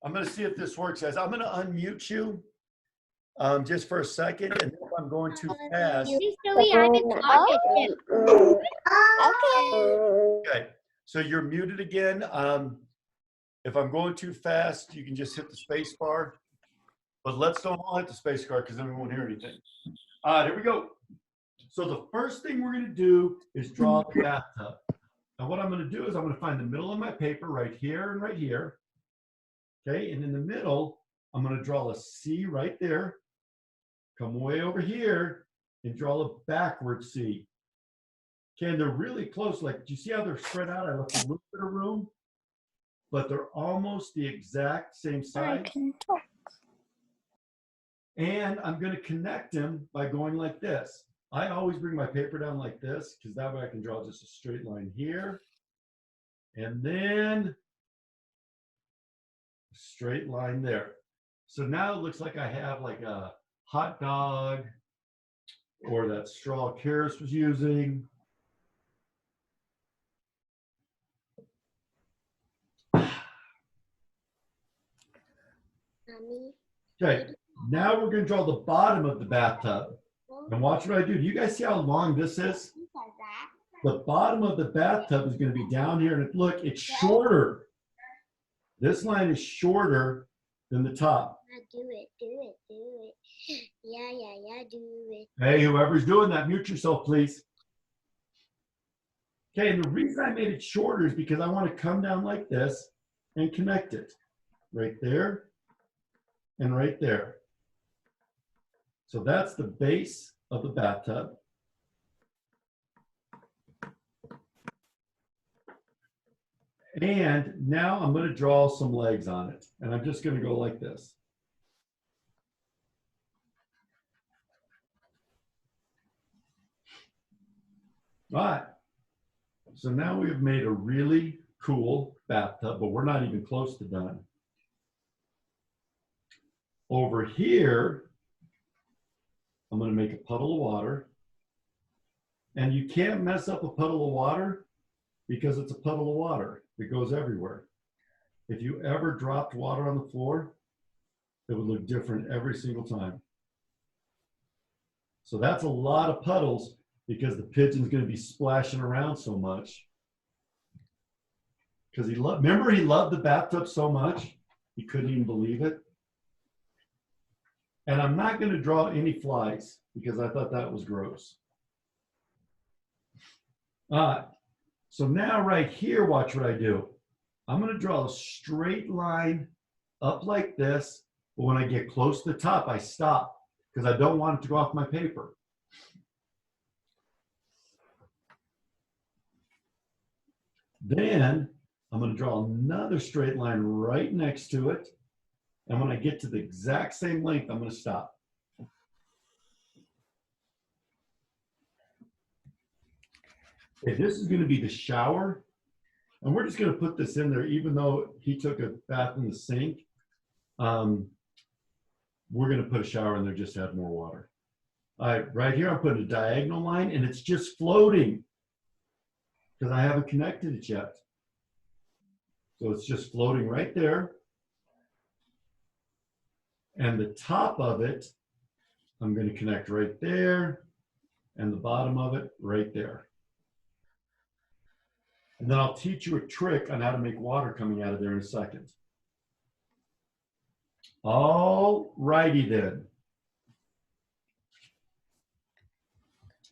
I'm going to see if this works, guys. I'm going to unmute you just for a second, and if I'm going too fast. Okay, so you're muted again. If I'm going too fast, you can just hit the space bar. But let's don't all hit the space bar because then we won't hear anything. Here we go. So the first thing we're going to do is draw the bathtub. And what I'm going to do is I'm going to find the middle of my paper right here and right here. Okay, and in the middle, I'm going to draw a C right there. Come way over here and draw a backward C. Okay, and they're really close. Like, do you see how they're spread out? I left a little bit of room, but they're almost the exact same size. I can talk. And I'm going to connect them by going like this. I always bring my paper down like this because that way I can draw just a straight line here. And then a straight line there. So now it looks like I have like a hot dog or that straw Karis was using. Okay, now we're going to draw the bottom of the bathtub. And watch what I do. Do you guys see how long this is? The bottom of the bathtub is going to be down here. And look, it's shorter. This line is shorter than the top. Do it. Yeah, do it. Hey, whoever's doing that, mute yourself, please. Okay, and the reason I made it shorter is because I want to come down like this and connect it. Right there and right there. So that's the base of the bathtub. And now I'm going to draw some legs on it. And I'm just going to go like this. All right. So now we have made a really cool bathtub, but we're not even close to done. Over here, I'm going to make a puddle of water. And you can't mess up a puddle of water because it's a puddle of water. It goes everywhere. If you ever dropped water on the floor, it would look different every single time. So that's a lot of puddles because the pigeon's going to be splashing around so much. Because remember he loved the bathtub so much, he couldn't even believe it. And I'm not going to draw any flies because I thought that was gross. So now right here, watch what I do. I'm going to draw a straight line up like this, but when I get close to the top, I stop because I don't want it to go off my paper. Then I'm going to draw another straight line right next to it. And when I get to the exact same length, I'm going to stop. Okay, this is going to be the shower. And we're just going to put this in there, even though he took a bath in the sink. We're going to put a shower in there just to add more water. All right, right here, I'm putting a diagonal line, and it's just floating because I haven't connected it yet. So it's just floating right there. And the top of it, I'm going to connect right there, and the bottom of it right there. And then I'll teach you a trick on how to make water coming out of there in a second. All righty then.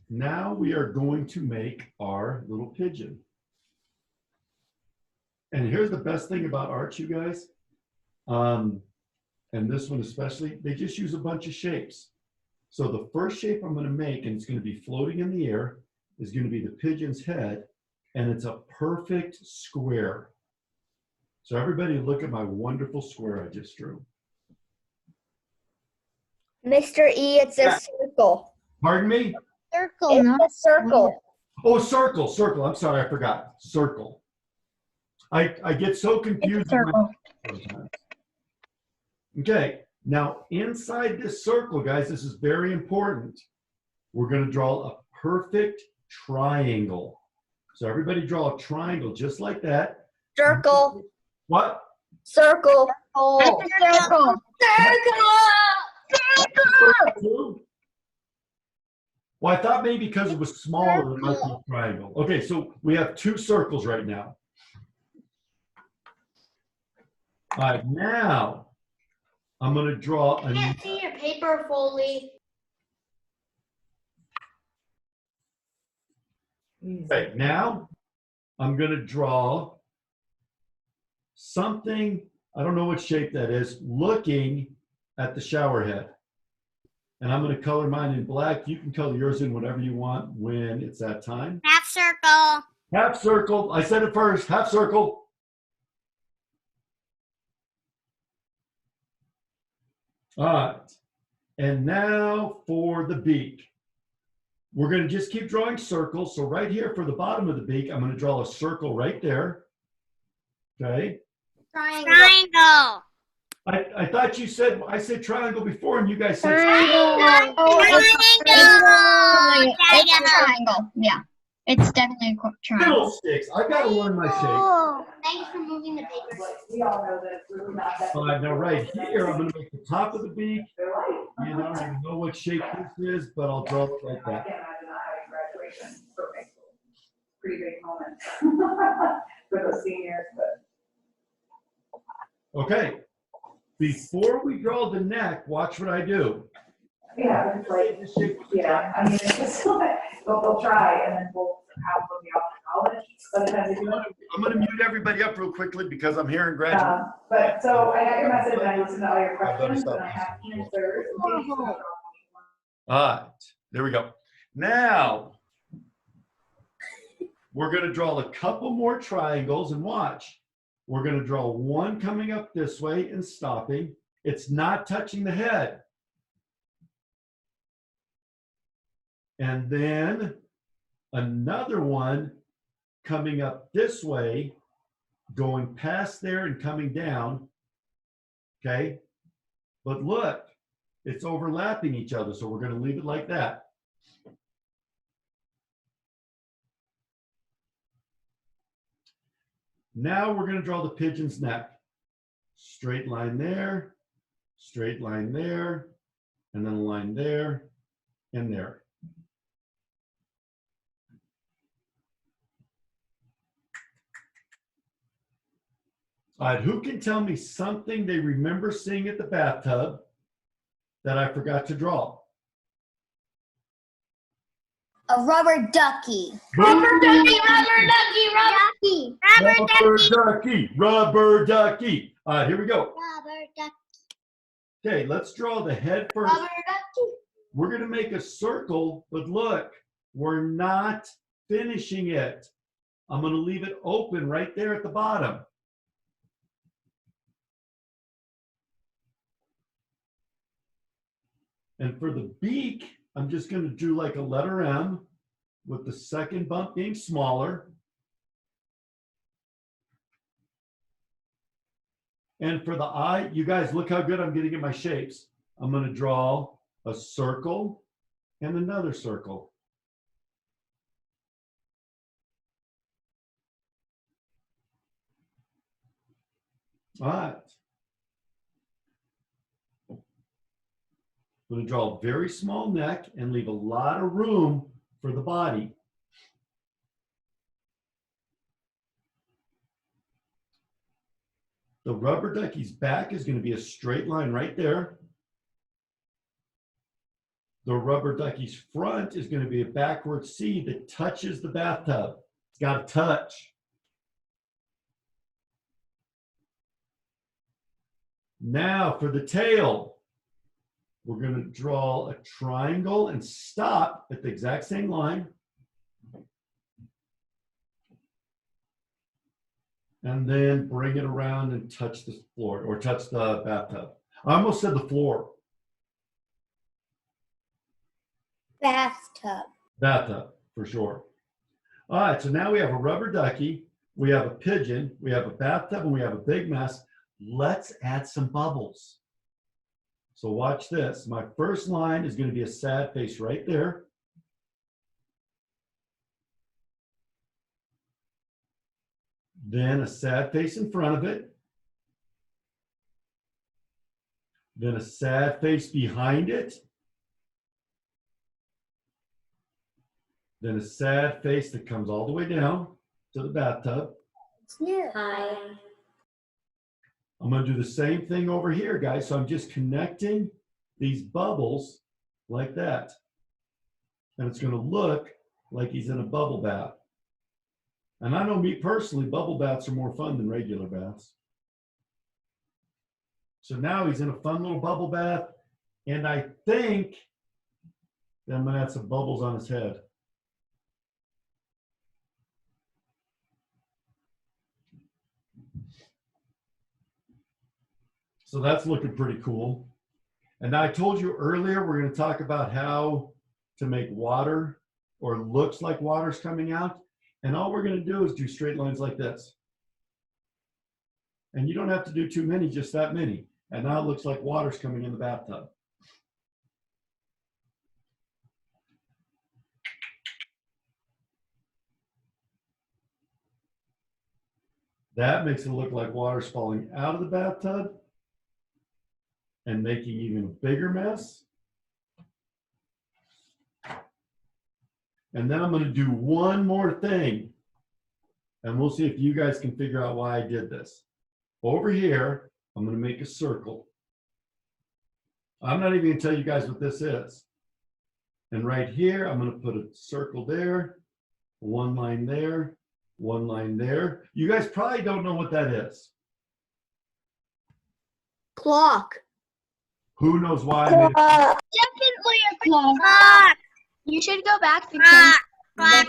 Now we are going to make our little pigeon. And here's the best thing about art, you guys. And this one especially, they just use a bunch of shapes. So the first shape I'm going to make, and it's going to be floating in the air, is going to be the pigeon's head, and it's a perfect square. So everybody look at my wonderful square I just drew. Mr. E, it's a circle. Pardon me? Circle, It's not a circle. Oh, circle, circle. I'm sorry, I forgot. Circle. I get so confused. Sometimes. Okay, now inside this circle, guys, this is very important. We're going to draw a perfect triangle. So everybody draw a triangle just like that. Circle. What? Circle. Circle. Circle. Well, I thought maybe because it was smaller, it might be a triangle. Okay, so we have 2 circles right now. All right, now I'm going to draw a. Can't see your paper fully. Okay, now I'm going to draw something, I don't know what shape that is, looking at the shower head. And I'm going to color mine in black. You can color yours in whatever you want when it's that time. Half circle. Half circle. I said it first. Half circle. All right. And now for the beak. We're going to just keep drawing circles. So right here for the bottom of the beak, I'm going to draw a circle right there. Okay. Triangle. I thought you said, I said triangle before and you guys said Triangle. Oh, It's a triangle. Yeah. It's definitely a triangle. fiddlesticks. I got to learn my shape. Oh, thanks for moving the paper. We all know that it's really not that. Now right here, I'm going to make the top of the beak. And I don't even know what shape this is, but I'll draw it like I that. can't imagine not having graduation for high school. Pretty big moment for the seniors, but. Okay. Before we draw the neck, watch what I do. Yeah, it's like, yeah, I mean, it's just like, they'll try and then we'll have them be off to college. By the time they do it. I'm going to mute everybody up real quickly because I'm hearing graduate. But so I got your message and I listened to all your I better questions stop and I have answers. All right. There we go. Now, we're going to draw a couple more triangles and watch. We're going to draw one coming up this way and stopping. It's not touching the head. And then another one coming up this way, going past there and coming down. Okay. But look, it's overlapping each other. So we're going to leave it like that. Now we're going to draw the pigeon's neck. Straight line there, and then a line there and there. All right, who can tell me something they remember seeing at the bathtub that I forgot to draw? A rubber ducky. Rubber ducky, rubber ducky, Rubber ducky. All right, here we go. Rubber ducky. Okay, let's draw the head first. Rubber ducky. We're going to make a circle, but look, we're not finishing it. I'm going to leave it open right there at the bottom. And for the beak, I'm just going to do like a letter M with the second bump being smaller. And for the eye, you guys look how good I'm getting at my shapes. I'm going to draw a circle and another circle. All right. I'm going to draw a very small neck and leave a lot of room for the body. The rubber ducky's back is going to be a straight line right there. The rubber ducky's front is going to be a backward C that touches the bathtub. It's got to touch. Now for the tail. We're going to draw a triangle and stop at the exact same line. And then bring it around and touch the floor or touch the bathtub. I almost said the floor. Bathtub. Bathtub, for sure. All right, so now we have a rubber ducky, we have a pigeon, we have a bathtub, and we have a big mess. Let's add some bubbles. So watch this. My first line is going to be a sad face right there. Then a sad face in front of it. then a sad face behind it, then a sad face that comes all the way down to the bathtub. Hi. I'm going to do the same thing over here, guys. So I'm just connecting these bubbles like that. And it's going to look like he's in a bubble bath. And I know me personally, bubble baths are more fun than regular baths. So now he's in a fun little bubble bath. And I think that I'm going to add some bubbles on his head. So that's looking pretty cool. And I told you earlier, we're going to talk about how to make water or looks like water's coming out. And all we're going to do is do straight lines like this. And you don't have to do too many, just that many. And now it looks like water's coming in the bathtub. That makes it look like water's falling out of the bathtub and making even a bigger mess. And then I'm going to do one more thing. And we'll see if you guys can figure out why I did this. Over here, I'm going to make a circle. I'm not even going to tell you guys what this is. And right here, I'm going to put a circle there, one line there, one line there. You guys probably don't know what that is. Clock. Who knows why I made it? Definitely a clock. You should go back to Clock.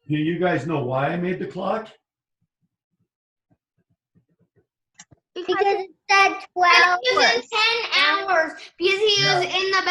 Do you guys know why I made the clock? Because it said 12. It was in 10 hours because he was in the